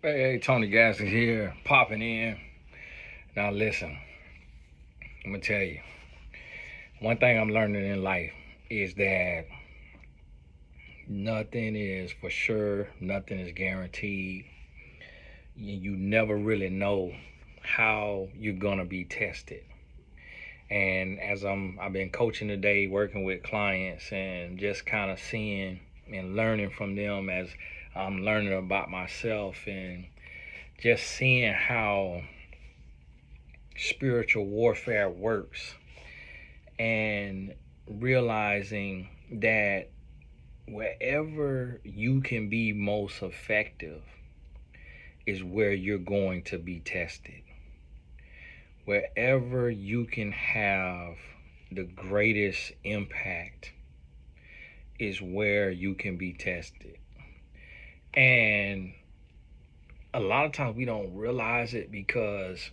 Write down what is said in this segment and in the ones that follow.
Hey, Tony Gaston here, popping in. Now listen, I'm gonna tell you, one thing I'm learning in life is that nothing is for sure, nothing is guaranteed. You never really know how you're gonna be tested. And as I've been coaching today, working with clients, and just kind of seeing and learning from them as I'm learning about myself, and just seeing how spiritual warfare works, and realizing that wherever you can be most effective is where you're going to be tested. Wherever you can have the greatest impact is where you can be tested. And a lot of times we don't realize it because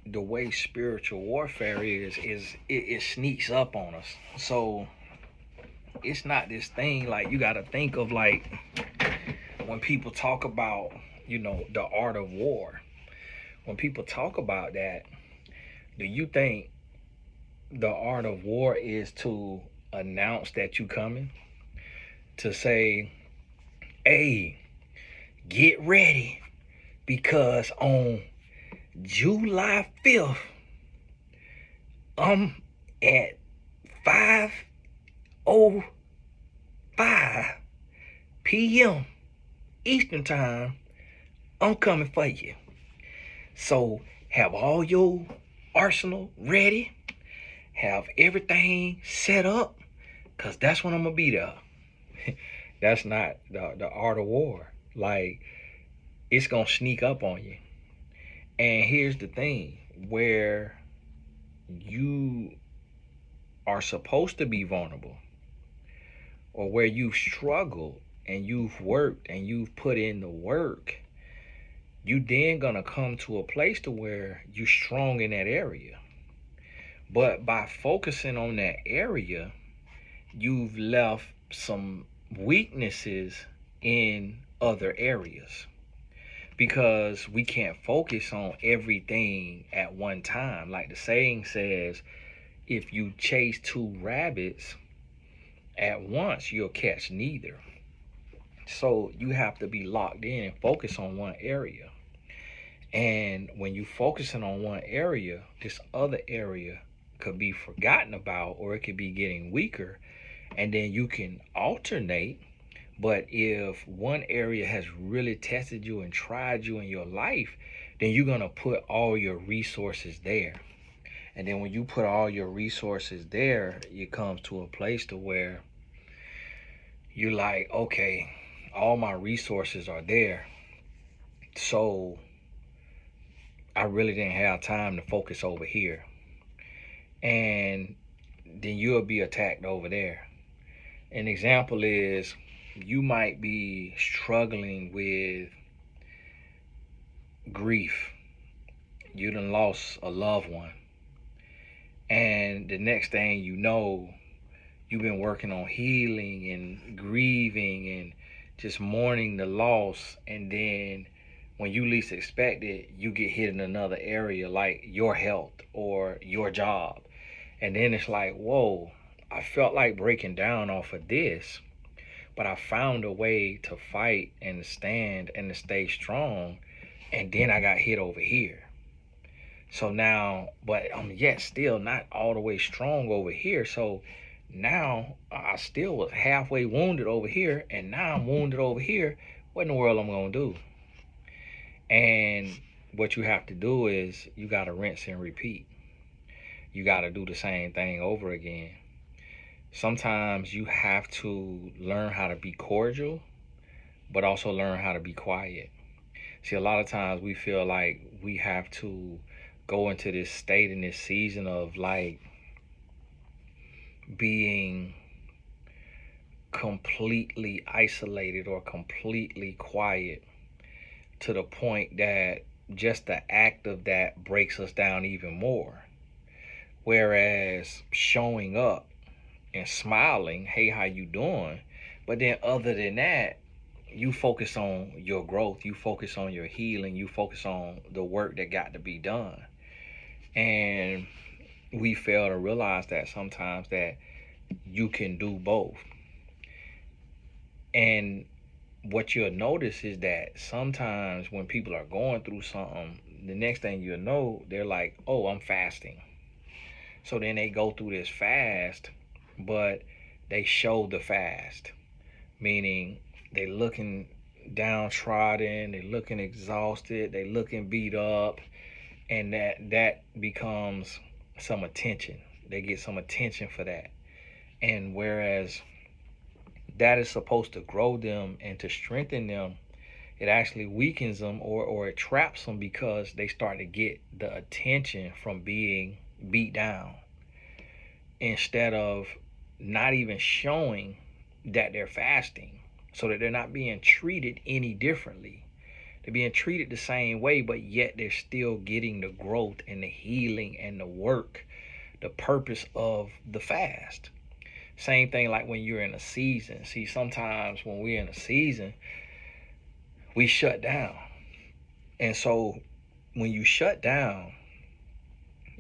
the way spiritual warfare is it sneaks up on us. So it's not this thing, like, you got to think of, like, when people talk about, the art of war. When people talk about that, do you think the art of war is to announce that you coming? To say, hey, get ready because on July 5th, at 5:05 p.m. Eastern Time, I'm coming for you. So have all your arsenal ready, have everything set up, because that's when I'm going to be there. That's not the art of war. Like, it's going to sneak up on you. And here's the thing, where you are supposed to be vulnerable, or where you've struggled and you've worked and you've put in the work, you then gonna come to a place to where you're strong in that area. But by focusing on that area, you've left some weaknesses in other areas, because we can't focus on everything at one time. Like the saying says, if you chase two rabbits at once, you'll catch neither. So you have to be locked in and focus on one area. And when you focusing on one area, this other area could be forgotten about, or it could be getting weaker, and then you can alternate. But if one area has really tested you and tried you in your life, then you're going to put all your resources there. And then when you put all your resources there, you come to a place to where you're like, okay, all my resources are there. So I really didn't have time to focus over here. And then you'll be attacked over there. An example is, you might be struggling with grief. You done lost a loved one. And the next thing you know, you've been working on healing and grieving and just mourning the loss. And then when you least expect it, you get hit in another area, like your health or your job. And then it's like, whoa, I felt like breaking down off of this, but I found a way to fight and stand and to stay strong. And then I got hit over here. So now, but I'm yet still not all the way strong over here. So now I still was halfway wounded over here, and now I'm wounded over here. What in the world I'm gonna do? And what you have to do is, you gotta rinse and repeat. You gotta do the same thing over again. Sometimes you have to learn how to be cordial, but also learn how to be quiet. See, a lot of times we feel like we have to go into this state in this season of, like, being completely isolated or completely quiet, to the point that just the act of that breaks us down even more. Whereas showing up and smiling, hey, how you doing? But then other than that, you focus on your growth, you focus on your healing, you focus on the work that got to be done. And we fail to realize that sometimes that you can do both. And what you'll notice is that sometimes when people are going through something, the next thing you'll know, they're like, oh, I'm fasting. So then they go through this fast, but they show the fast, meaning they looking downtrodden, they looking exhausted, they looking beat up, and that becomes some attention. They get some attention for that. And whereas that is supposed to grow them and to strengthen them, it actually weakens them, or it traps them because they start to get the attention from being beat down instead of not even showing that they're fasting, so that they're not being treated any differently. They're being treated the same way, but yet they're still getting the growth and the healing and the work, the purpose of the fast. Same thing like when you're in a season. See, sometimes when we're in a season, we shut down. And so when you shut down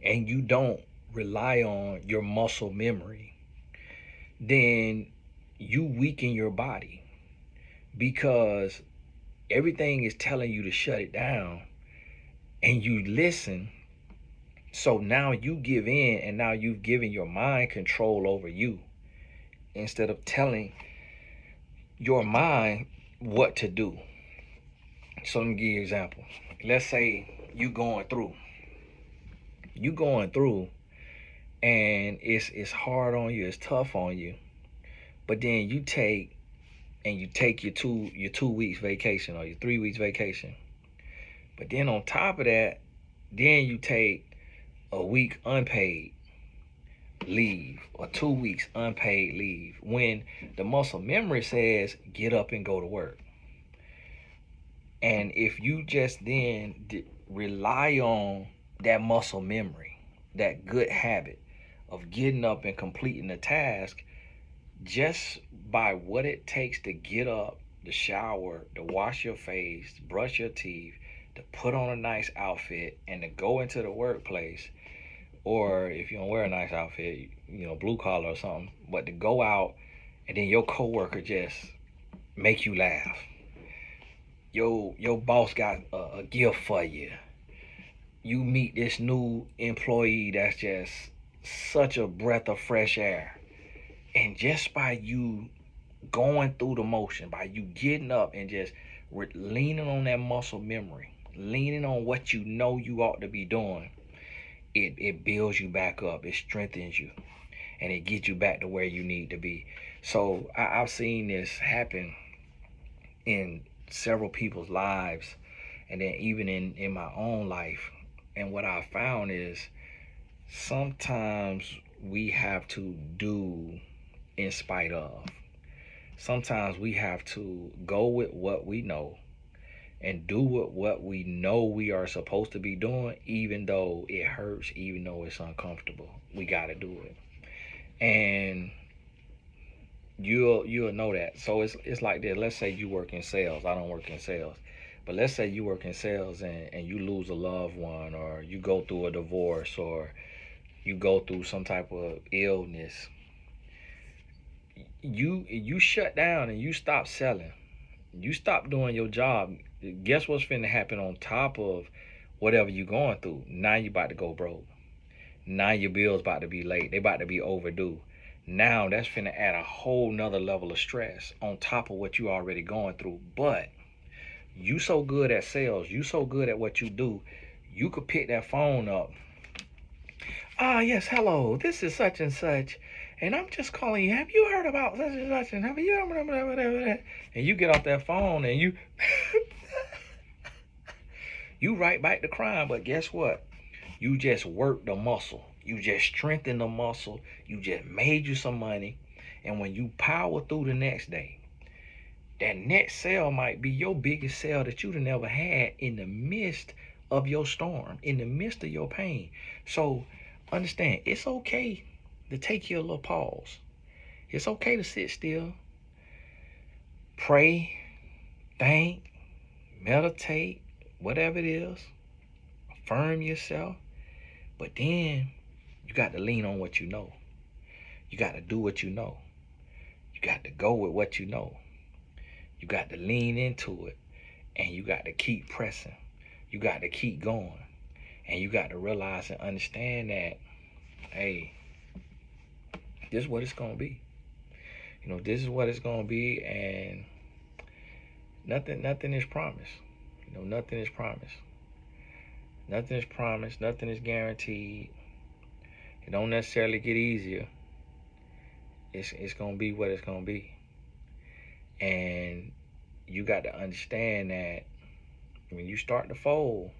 and you don't rely on your muscle memory, then you weaken your body, because everything is telling you to shut it down and you listen. So now you give in, and now you've given your mind control over you instead of telling your mind what to do. So let me give you an example. Let's say you going through and it's hard on you, it's tough on you, but then you take your 2 weeks vacation or your 3 weeks vacation. But then on top of that, then you take a week unpaid leave or 2 weeks unpaid leave, when the muscle memory says get up and go to work. And if you just then rely on that muscle memory, that good habit of getting up and completing the task, just by what it takes to get up, to shower, to wash your face, to brush your teeth, to put on a nice outfit, and to go into the workplace, or if you don't wear a nice outfit, blue collar or something, but to go out and then your coworker just make you laugh. Your boss got a gift for you. You meet this new employee that's just such a breath of fresh air. And just by you going through the motion, by you getting up and just leaning on that muscle memory, leaning on what you know you ought to be doing, it builds you back up, it strengthens you, and it gets you back to where you need to be. So I've seen this happen in several people's lives, and then even in my own life. And what I found is sometimes we have to do in spite of. Sometimes we have to go with what we know and do what we know we are supposed to be doing, even though it hurts, even though it's uncomfortable. We got to do it. And you'll know that. So it's like this. Let's say you work in sales. I don't work in sales. But let's say you work in sales and you lose a loved one, or you go through a divorce, or you go through some type of illness. You shut down and you stop selling. You stop doing your job. Guess what's finna happen on top of whatever you going through? Now you about to go broke. Now your bills about to be late. They about to be overdue. Now that's finna add a whole nother level of stress on top of what you already going through. But you so good at sales, you so good at what you do, you could pick that phone up. Yes, hello, this is such and such, and I'm just calling you. Have you heard about such and such? And have you and you get off that phone and you you right back to crime. But guess what? You just worked the muscle. You just strengthened the muscle. You just made you some money. And when you power through the next day, that next sale might be your biggest sale that you'd have never had in the midst of your storm, in the midst of your pain. So understand, it's okay to take your little pause. It's okay to sit still, pray, think, meditate, whatever it is, affirm yourself. But then you got to lean on what you know. You got to do what you know. You got to go with what you know. You got to lean into it, and you got to keep pressing. You got to keep going. And you got to realize and understand that, hey, this is what it's going to be. This is what it's going to be, and nothing is promised. Nothing is promised. Nothing is promised. Nothing is guaranteed. It don't necessarily get easier. It's going to be what it's going to be. And you got to understand that when you start to fold,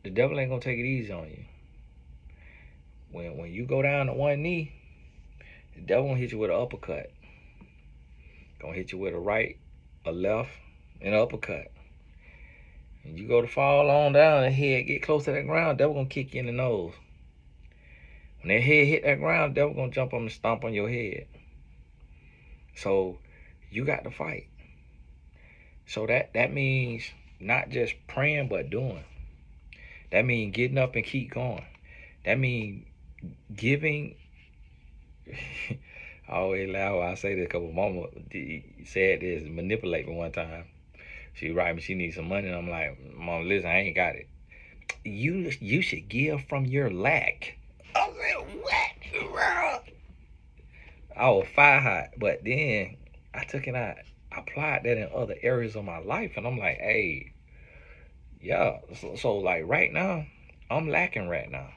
the devil ain't going to take it easy on you. When you go down to one knee, the devil going to hit you with an uppercut. Going to hit you with a right, a left, and an uppercut. And you go to fall on down, the head get close to that ground, devil going to kick you in the nose. When that head hit that ground, devil going to jump up and stomp on your head. So you got to fight. So that means not just praying, but doing. That means getting up and keep going. That means giving. I always laugh when I say this. A couple of mama said this, manipulate me one time. She write me, she needs some money, and I'm like, Mom, listen, I ain't got it. You should give from your lack. I said, what? I was fire hot, but then I took it out, applied that in other areas of my life, and I'm like, hey, yeah. So like right now, I'm lacking right now.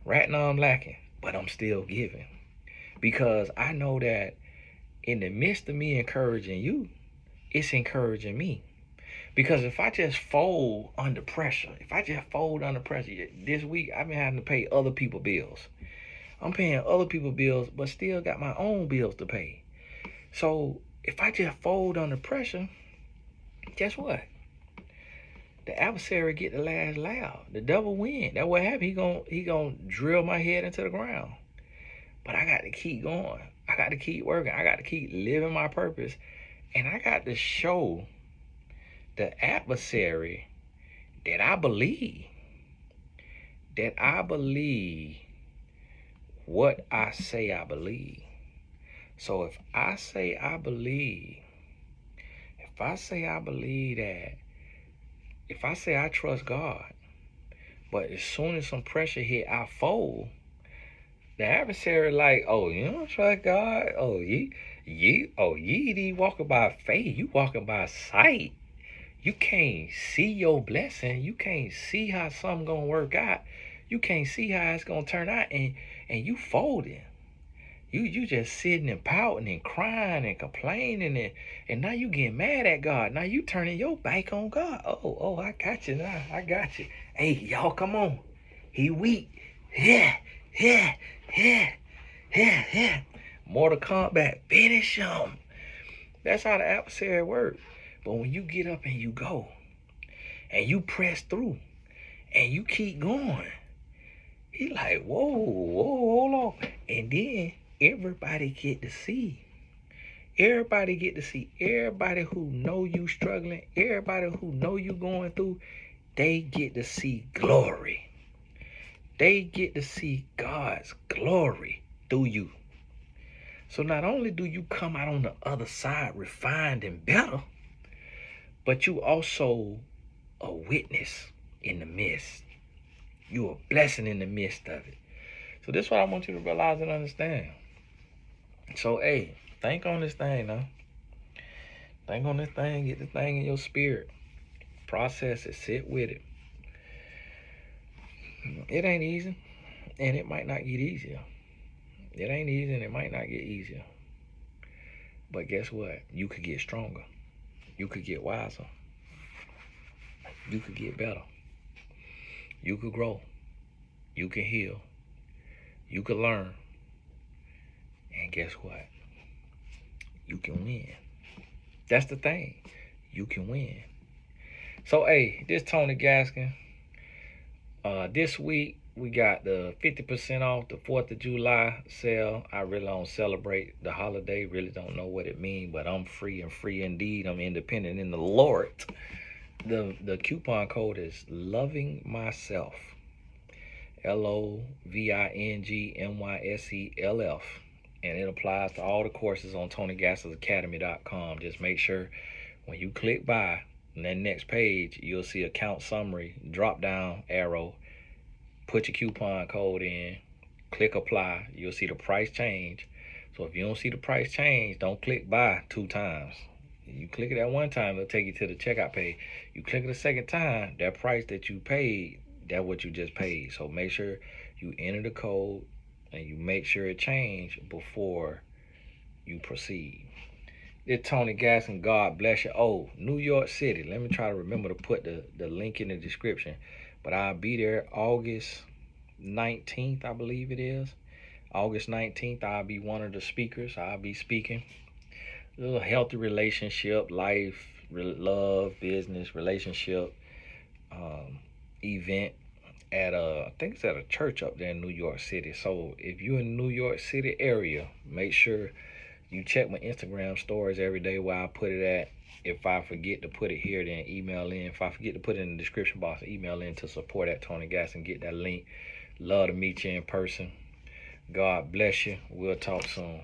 Right now I'm lacking, but I'm still giving. Because I know that in the midst of me encouraging you, it's encouraging me. Because if I just fold under pressure, this week I've been having to pay other people's bills. I'm paying other people's bills, but still got my own bills to pay. So if I just fold under pressure, guess what? The adversary get the last laugh. The devil win. That's what happened. He gonna drill my head into the ground. But I got to keep going. I got to keep working. I got to keep living my purpose. And I got to show the adversary that I believe what I say I believe. So if I say I believe that, if I say I trust God, but as soon as some pressure hit, I fold, the adversary like, oh, you don't trust God? Oh, you ain't walking by faith. You walking by sight. You can't see your blessing. You can't see how something gonna work out. You can't see how it's gonna turn out, and you folding. You just sitting and pouting and crying and complaining, and now you getting mad at God. Now you turning your back on God. Oh, I got you now. I got you. Hey, y'all, come on. He weak. Yeah. Mortal Kombat, finish him. That's how the adversary works. But when you get up and you go, and you press through, and you keep going, he like, whoa, hold on. And then everybody get to see. Everybody who know you struggling, everybody who know you going through, they get to see glory. They get to see God's glory through you. So not only do you come out on the other side refined and better, but you also a witness in the midst. You a blessing in the midst of it. So this is what I want you to realize and understand. So, hey, think on this thing now. Think on this thing. Get this thing in your spirit. Process it. Sit with it. It ain't easy, and it might not get easier. It ain't easy, and it might not get easier. But guess what? You could get stronger. You could get wiser. You could get better. You could grow. You can heal. You could learn. And guess what? You can win. That's the thing. You can win. So, hey, this Tony Gaskin. This week, We got the 50% off the 4th of July sale. I really don't celebrate the holiday, really don't know what it means, but I'm free and free indeed. I'm independent in the Lord. The coupon code is Loving Myself. LOVINGMYSELF. And it applies to all the courses on TonyGasselsAcademy.com. Just make sure when you click buy, on that next page, you'll see account summary, drop down arrow, put your coupon code in, click apply. You'll see the price change. So if you don't see the price change, don't click buy 2 times. You click it that 1 time, it'll take you to the checkout page. You click it a second time, that price that you paid, that's what you just paid. So make sure you enter the code and you make sure it changed before you proceed. It's Tony Gas and God bless you. Oh, New York City. Let me try to remember to put the link in the description. But I'll be there August 19th, I believe it is. August 19th, I'll be one of the speakers. I'll be speaking. A little healthy relationship, life, love, business, relationship event at I think it's at a church up there in New York City. So if you're in the New York City area, make sure you check my Instagram stories every day where I put it at. If I forget to put it here, then email in. If I forget to put it in the description box, email in to support at Tony Gas and get that link. Love to meet you in person. God bless you. We'll talk soon.